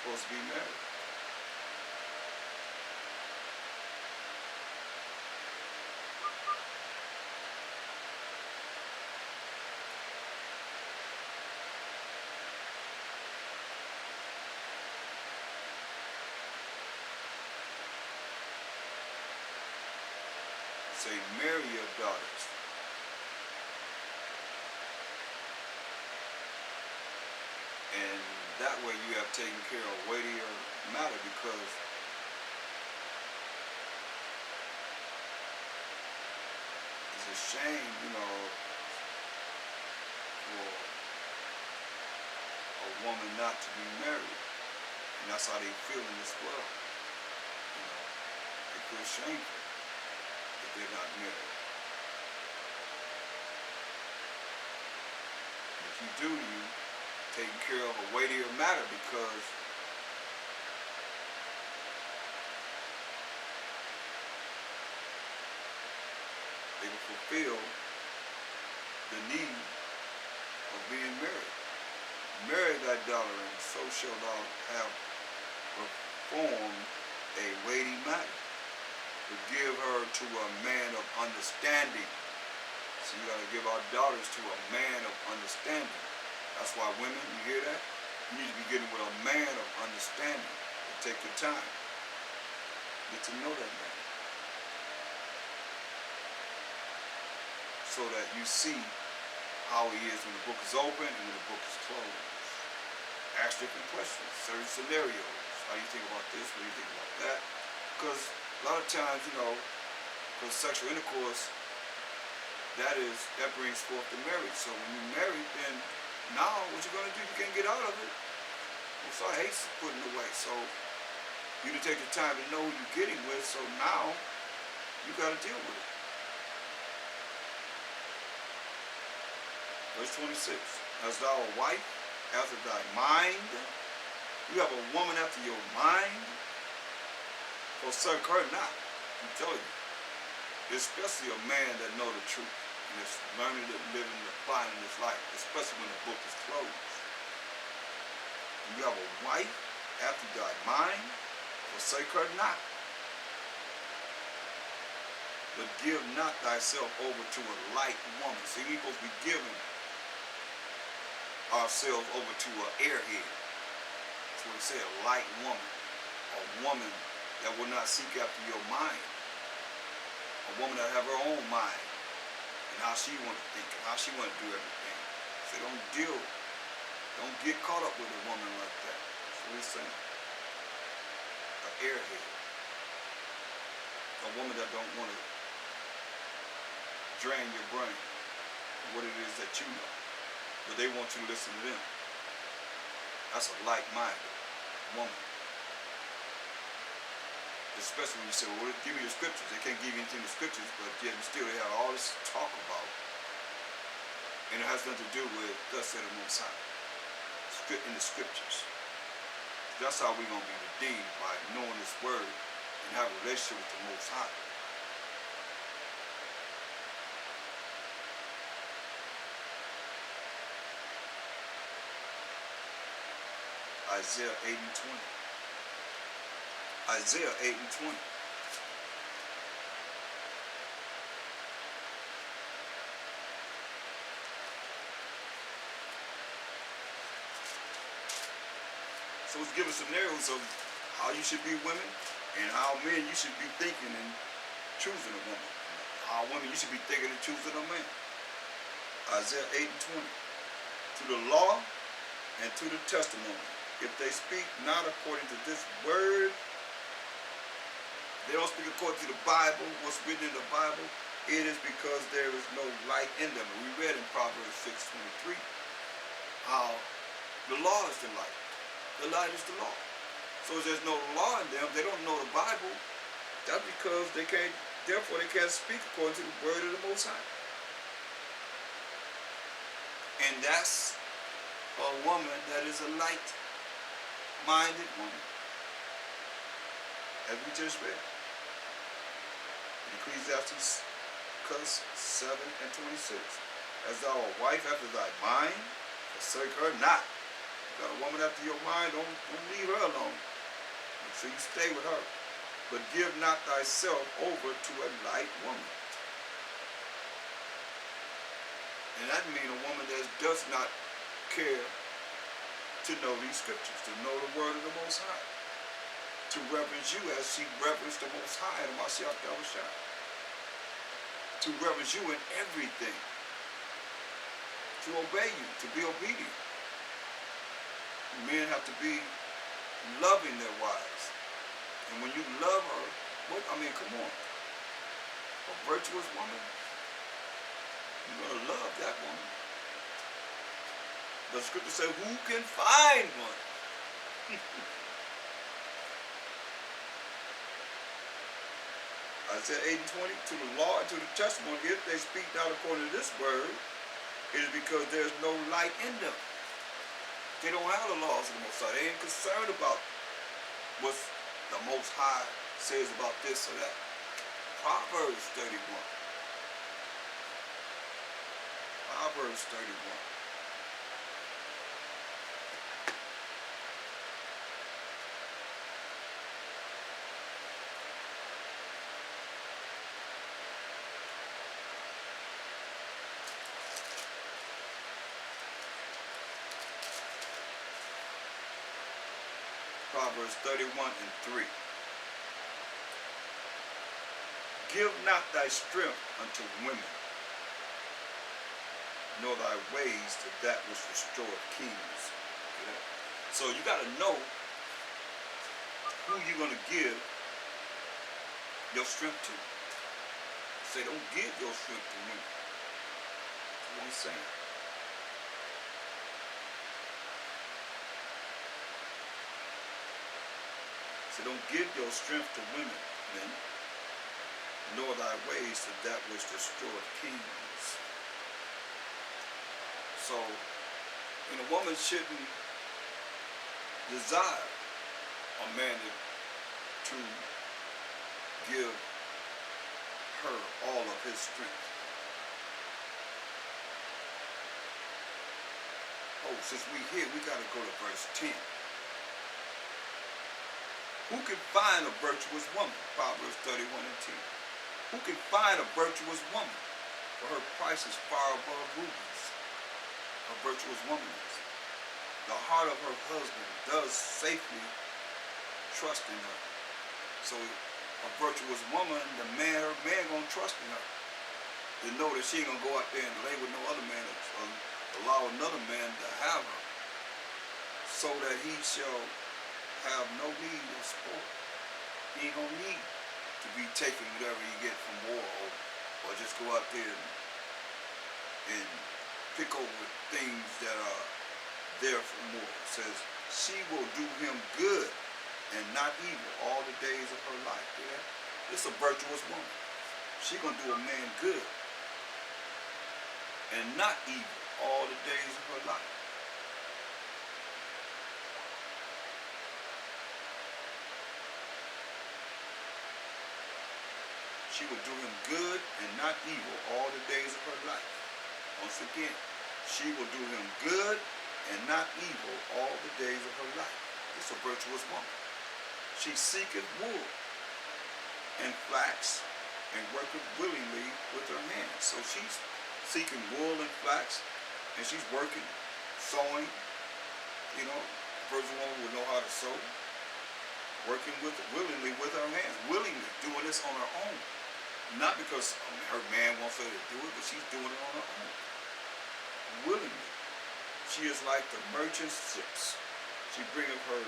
supposed to be married. Say, marry your daughters. And that way you have taken care of weightier matter, because it's a shame, for a woman not to be married. And that's how they feel in this world. They feel shameful that they're not married. And if you do, you taking care of a weightier matter, because they will fulfill the need of being married. Marry thy daughter, and so shall thou have performed a weighty matter. To give her to a man of understanding. So you got to give our daughters to a man of understanding. That's why women, you hear that? You need to be getting with a man of understanding. And take your time. Get to know that man. So that you see how he is when the book is open and when the book is closed. Ask different questions, certain scenarios. How do you think about this? What do you think about that? Because a lot of times, because sexual intercourse, that brings forth the marriage. So when you're married, then now what you're going to do, you can't get out of it. So I hate putting it away. So you need to take the time to know who you're getting with. So now you got to deal with it. Verse 26. As thou a wife after thy mind, you have a woman after your mind, forsake her not. I'm telling you. Especially a man that know the truth and is learning to live and applying in his life, especially when the book is closed. You have a wife after thy mind, forsake her not. But give not thyself over to a light woman. See, we're supposed to be giving ourselves over to an airhead. That's what it said, a light woman. A woman that will not seek after your mind. A woman that have her own mind and how she want to think and how she want to do everything. So don't get caught up with a woman like that. That's what he's saying. An airhead. A woman that don't want to drain your brain. What it is that you know. But they want you to listen to them. That's a like-minded woman. Especially when you say, well, give me the scriptures. They can't give you anything in the scriptures, but yet still they have all this to talk about. And it has nothing to do with thus said the Most High. In the scriptures. That's how we're going to be redeemed, by knowing this word and have a relationship with the Most High. Isaiah 8 and 20. Isaiah 8 and 20. So it's giving scenarios of how you should be women and how men you should be thinking and choosing a woman. How women you should be thinking and choosing a man. Isaiah 8 and 20. To the law and to the testimony. If they speak not according to this word, they don't speak according to the Bible, what's written in the Bible, it is because there is no light in them. And we read in Proverbs 6:23 how the law is the light. The light is the law. So if there's no law in them, they don't know the Bible. That's because they can't, therefore they can't speak according to the word of the Most High. And that's a woman that is a light-minded woman. As we just read. Ecclesiastes 7 and 26. As thou a wife after thy mind, forsake her not. Got a woman after your mind, don't leave her alone. Make sure you stay with her. But give not thyself over to a light woman. And that means a woman that does not care to know these scriptures, to know the word of the Most High, to reverence you as she reverenced the Most High and Mashiach Yahushua, to reverence you in everything, to obey you, to be obedient. Men have to be loving their wives. And when you love her, come on. A virtuous woman, you're going to love that woman. The scripture says, who can find one? Isaiah 8:20, to the law and to the testimony, if they speak not according to this word, it is because there's no light in them. They don't have the laws of the Most High. They ain't concerned about what the Most High says about this or that. Proverbs 31. Proverbs 31. Proverbs 31:3. Give not thy strength unto women, nor thy ways to that which restoreth kings. Okay? So you got to know who you're going to give your strength to. Say, don't give your strength to women. That's what he's saying. So don't give your strength to women, men, nor thy ways to that which destroyeth kings. So, a woman shouldn't desire a man to give her all of his strength. Oh, since we're here, we got to go to verse 10. Who can find a virtuous woman? Proverbs 31:10. Who can find a virtuous woman? For her price is far above rubies. A virtuous woman is. The heart of her husband does safely trust in her. So a virtuous woman, her man gonna trust in her. To know that she ain't gonna go out there and lay with no other man, or allow another man to have her. So that he shall have no need of sport. He ain't gonna need to be taking whatever he get from war, or just go out there and pick over things that are there for war. It says she will do him good and not evil all the days of her life. Yeah? It's a virtuous woman. She gonna do a man good and not evil all the days of her life. She will do him good and not evil all the days of her life. Once again, she will do him good and not evil all the days of her life. It's a virtuous woman. She seeketh wool and flax and worketh willingly with her hands. So she's seeking wool and flax, and she's working, sewing. Virtuous woman will know how to sew. Working willingly with her hands. Willingly doing this on her own. Not because her man wants her to do it, but she's doing it on her own. Willingly. She is like the merchant's ships. She bringeth her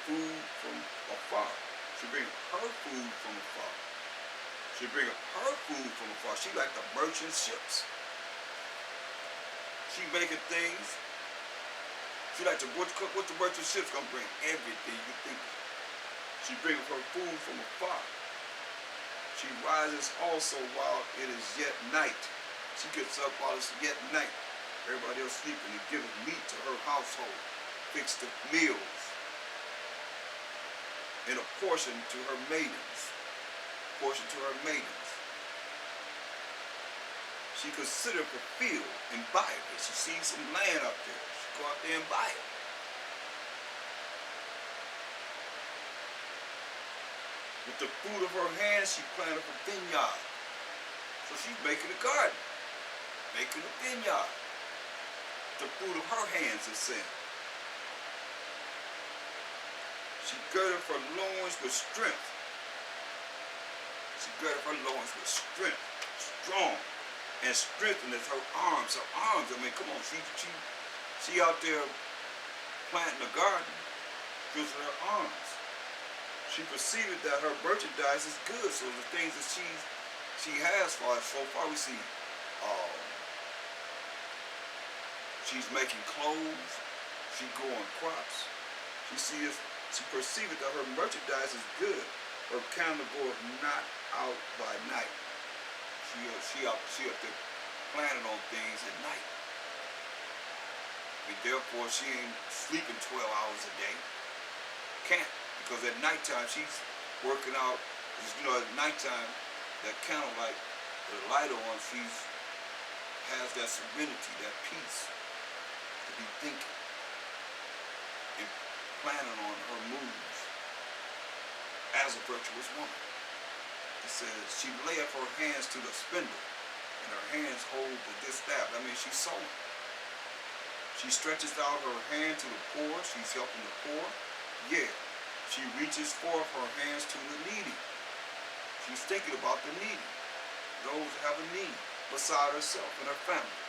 food from afar. She bringeth her food from afar. She bringeth her food from afar. She like the merchant's ships. She making things. She like what the merchant ships gonna bring? Everything you think of. She bringeth her food from afar. She rises also while it is yet night. She gets up while it's yet night. Everybody else sleeping, and giveth meat to her household. Fix the meals. And a portion to her maidens. Portion to her maidens. She considereth the field and buy it. She sees some land out there. She go out there and buy it. With the fruit of her hands, she planted a vineyard. So she's making a garden, making a vineyard. The fruit of her hands is sin. She girded her loins with strength. She girded her loins with strength, strong, and strengthened her arms. Her arms, I mean, come on, she out there planting a garden, using her arms. She perceived that her merchandise is good. So the things that she has so far we see, she's making clothes, she growing crops. She perceived that her merchandise is good. Her candle goeth not out by night. She up there planning on things at night. And therefore she ain't sleeping 12 hours a day. Can't, because at nighttime she's working out. At nighttime, that candlelight, the light on, has that serenity, that peace to be thinking and planning on her moves as a virtuous woman. It says she layeth her hands to the spindle, and her hands hold the distaff. I mean, she's sewing. She stretches out her hand to the poor. She's helping the poor. Yeah. She reaches forth her hands to the needy. She's thinking about the needy, those who have a need, beside herself and her family.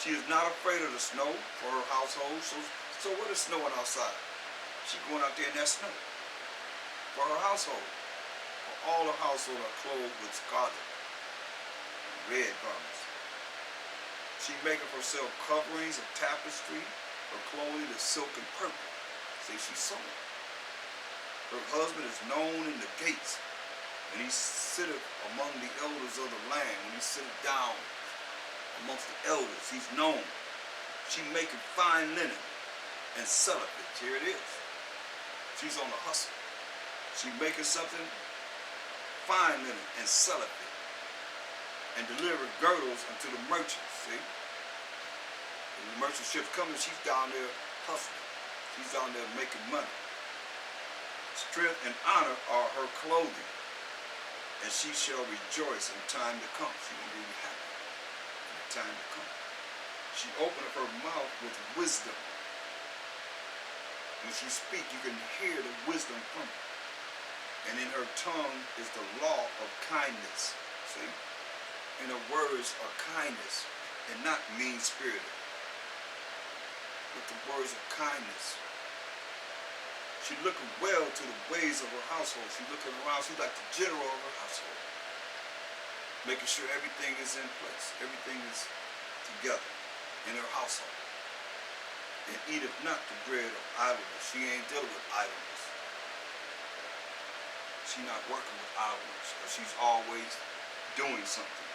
She is not afraid of the snow for her household. So what is snowing outside? She's going out there in that snow for her household. For all the household are clothed with scarlet, red garments. She maketh herself coverings of tapestry. Her clothing is silk and purple. See, she's sewing. Her husband is known in the gates, and he sitteth among the elders of the land. When he sitteth down amongst the elders, he's known. She maketh fine linen and selleth it. Here it is. She's on the hustle. She maketh something fine linen and selleth it, and delivereth girdles unto the merchants. See? When the merchant ships coming, she's down there hustling. She's down there making money. Strength and honor are her clothing, and she shall rejoice in time to come. She will be happy in the time to come. She openeth her mouth with wisdom. When she speaks, you can hear the wisdom from her. And in her tongue is the law of kindness. See? And her words are kindness and not mean-spirited, but the words of kindness. She's looking well to the ways of her household. She's looking around. She's like the general of her household, making sure everything is in place. Everything is together in her household. And eateth not the bread of idleness. She ain't dealing with idleness. She's not working with idleness, but she's always doing something.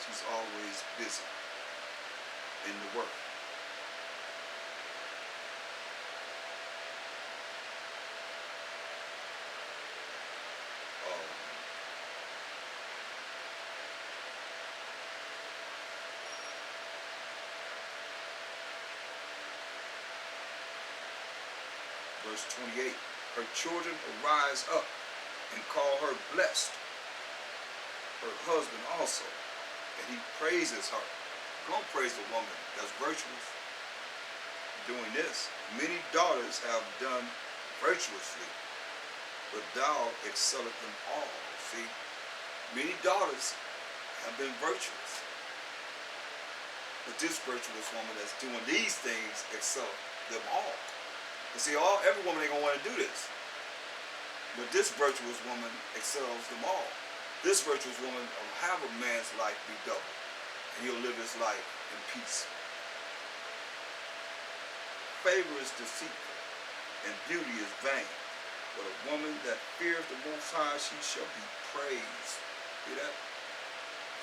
She's always busy in the work. Verse 28, her children arise up and call her blessed, her husband also, and he praises her. Don't praise the woman that's virtuous doing this. Many daughters have done virtuously, but thou excelleth them all. See, many daughters have been virtuous, but this virtuous woman that's doing these things excelleth them all. You see, every woman ain't gonna want to do this, but this virtuous woman excels them all. This virtuous woman will have a man's life be double, and he'll live his life in peace. Favor is deceitful, and beauty is vain, but a woman that fears the Most High, she shall be praised. See that?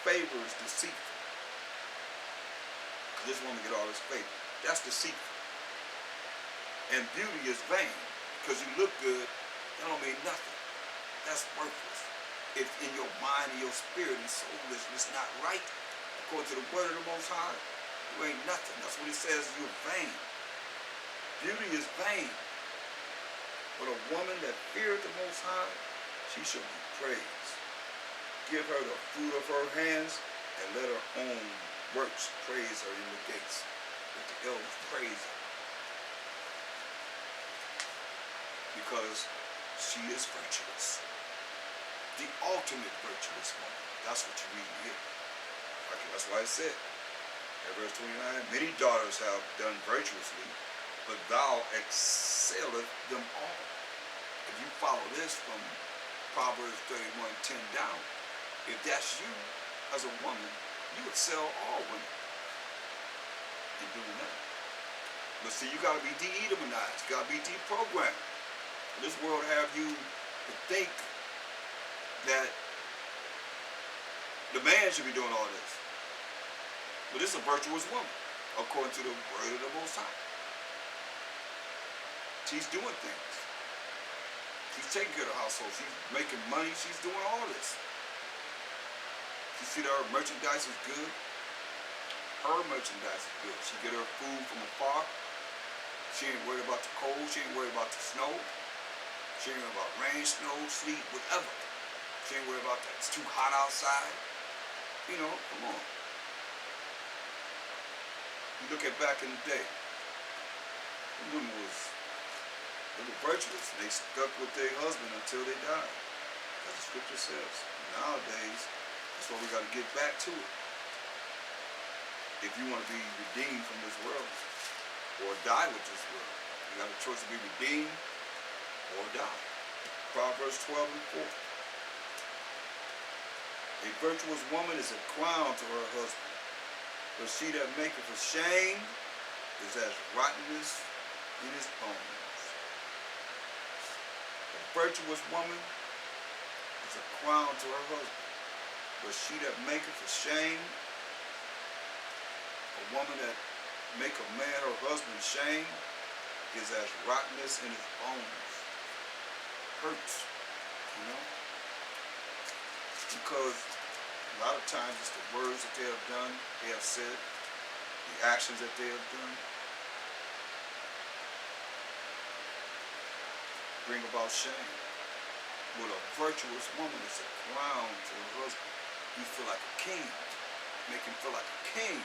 Favor is deceitful, because this woman get all this favor. That's deceitful. And beauty is vain, because you look good, that don't mean nothing. That's worthless. If in your mind and your spirit and soul is not right, according to the word of the Most High, you ain't nothing. That's what he says, you're vain. Beauty is vain. But a woman that feareth the Most High, she shall be praised. Give her the fruit of her hands, and let her own works praise her in the gates. Let the elders praise her. Because she is virtuous. The ultimate virtuous woman. That's what you read here. Okay, that's why it said, at verse 29, many daughters have done virtuously, but thou excelleth them all. If you follow this from Proverbs 31:10 down, if that's you as a woman, you excel all women in doing that. But see, you got to be de-Edomized. You got to be deprogrammed. This world have you to think that the man should be doing all this. But this is a virtuous woman, according to the word of the Most High. She's doing things. She's taking care of the household. She's making money. She's doing all this. You see that her merchandise is good? Her merchandise is good. She get her food from afar. She ain't worried about the cold. She ain't worried about the snow. She ain't worried about rain, snow, sleet, whatever. She ain't worried about that. It's too hot outside. You know, come on. You look at back in the day. The women they were virtuous. They stuck with their husband until they died. As the scripture says. Nowadays, that's why we got to get back to it. If you want to be redeemed from this world, or die with this world, you got a choice to be redeemed or die. Proverbs 12:4. A virtuous woman is a crown to her husband, but she that maketh ashamed is as rottenness in his bones. A virtuous woman is a crown to her husband, but she that maketh ashamed, a woman that make a man or husband shame, is as rottenness in his bones. Hurts, you know? Because a lot of times it's the words that they have done, they have said, the actions that they have done, bring about shame. But a virtuous woman is a crown to her husband. You feel like a king. Make him feel like a king.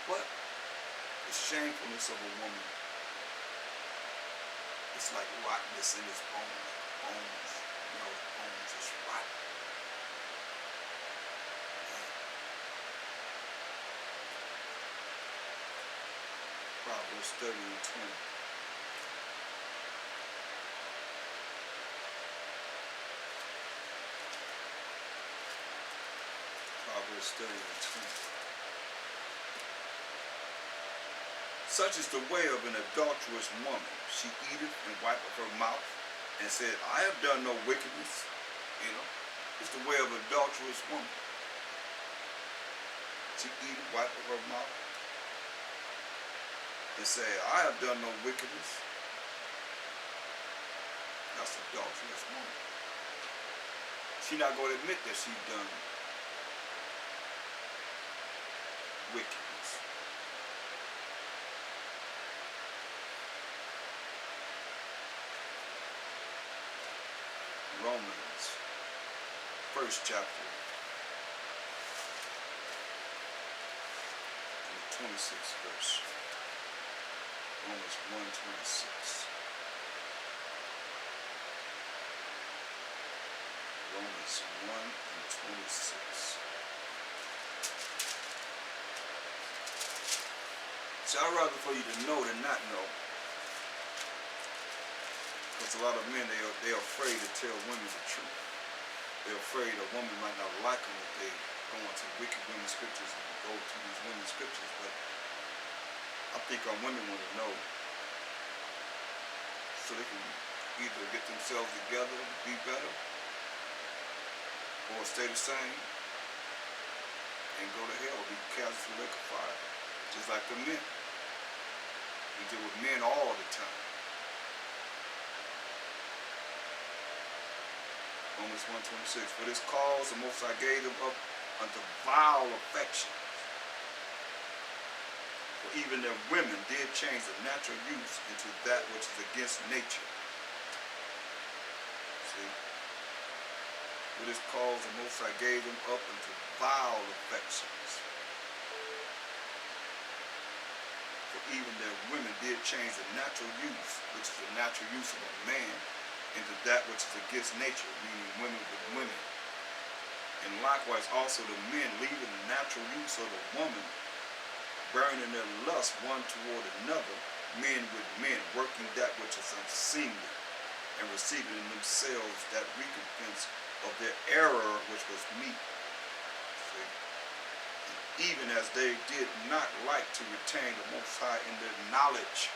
What? The shamefulness of a woman. It's like rottenness in his bones. Bones. You know, bones is rotten. Proverbs 30:20. Proverbs 30:20. Such is the way of an adulterous woman. She eateth and wipeth her mouth, and said, I have done no wickedness. You know, it's the way of an adulterous woman. She eateth, wipeth her mouth, and say, I have done no wickedness. That's an adulterous woman. She's not going to admit that she's done wickedness. Romans, 1st chapter, and the 26th verse. Romans 1:26. Romans 1:26. See, I'd rather for you to know than not know. Because a lot of men, they're afraid to tell women the truth. They're afraid a woman might not like them if they go into wicked women's scriptures and go to these women's scriptures. But I think our women want to know so they can either get themselves together to be better or stay the same and go to hell, be cast into the lake of fire. Just like the men. We deal with men all the time. Romans 1:26. For this cause the Most High gave them up unto vile affections. For even their women did change the natural use into that which is against nature. For this cause the Most High gave them up into vile affections. For even their women did change the natural use, which is the natural use of a man, into that which is against nature, meaning women with women. And likewise also the men, leaving the natural use of the woman, burning their lust one toward another, men with men, working that which is unseemly, and receiving in themselves that recompense of their error which was meet. See? Even as they did not like to retain the Most High in their knowledge,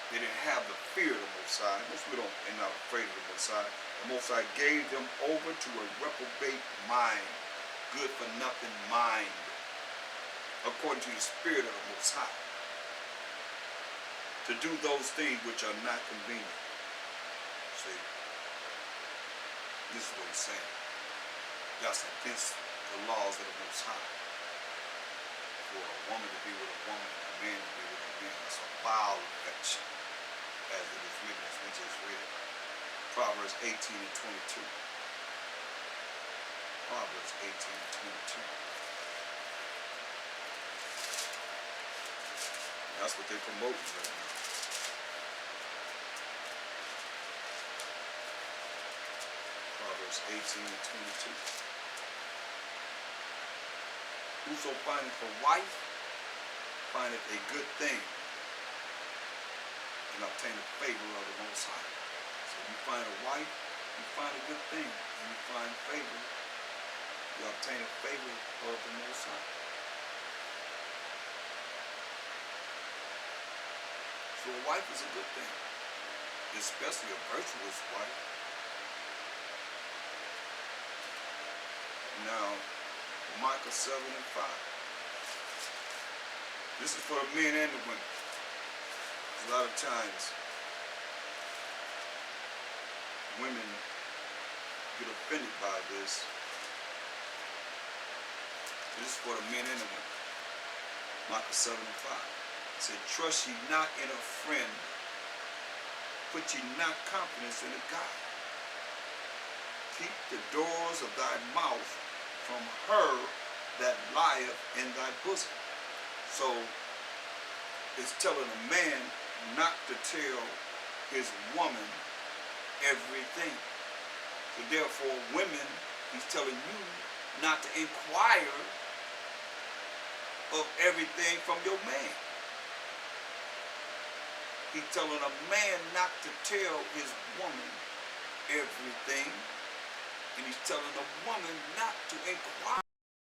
they didn't have the fear of the Most High. Most people are not afraid of the Most High. The Most High gave them over to a reprobate mind, good for nothing mind, according to the Spirit of the Most High, to do those things which are not convenient. See, this is what he's saying. That's against the laws of the Most High. For a woman to be with a woman and a man to be with a man, it's a vile affection, as it is written, as we just read. Proverbs 18 and 22. Proverbs 18 and 22. That's what they're promoting right now. Proverbs 18 and 22. Whoso findeth a wife, findeth a good thing, and obtaineth favor of the Most High. So you find a wife, you find a good thing, and you find favor, you obtain a favor of the Most High. So a wife is a good thing, especially a virtuous wife. Now, Micah 7 and 5. This is for the men and the women. A lot of times, women get offended by this. This is for the men and the women. Micah 7 and 5. It said, trust ye not in a friend, put ye not confidence in a God. Keep the doors of thy mouth from her that lieth in thy bosom. So it's telling a man not to tell his woman everything. So therefore, women, he's telling you not to inquire of everything from your man. He's telling a man not to tell his woman everything. And he's telling a woman not to inquire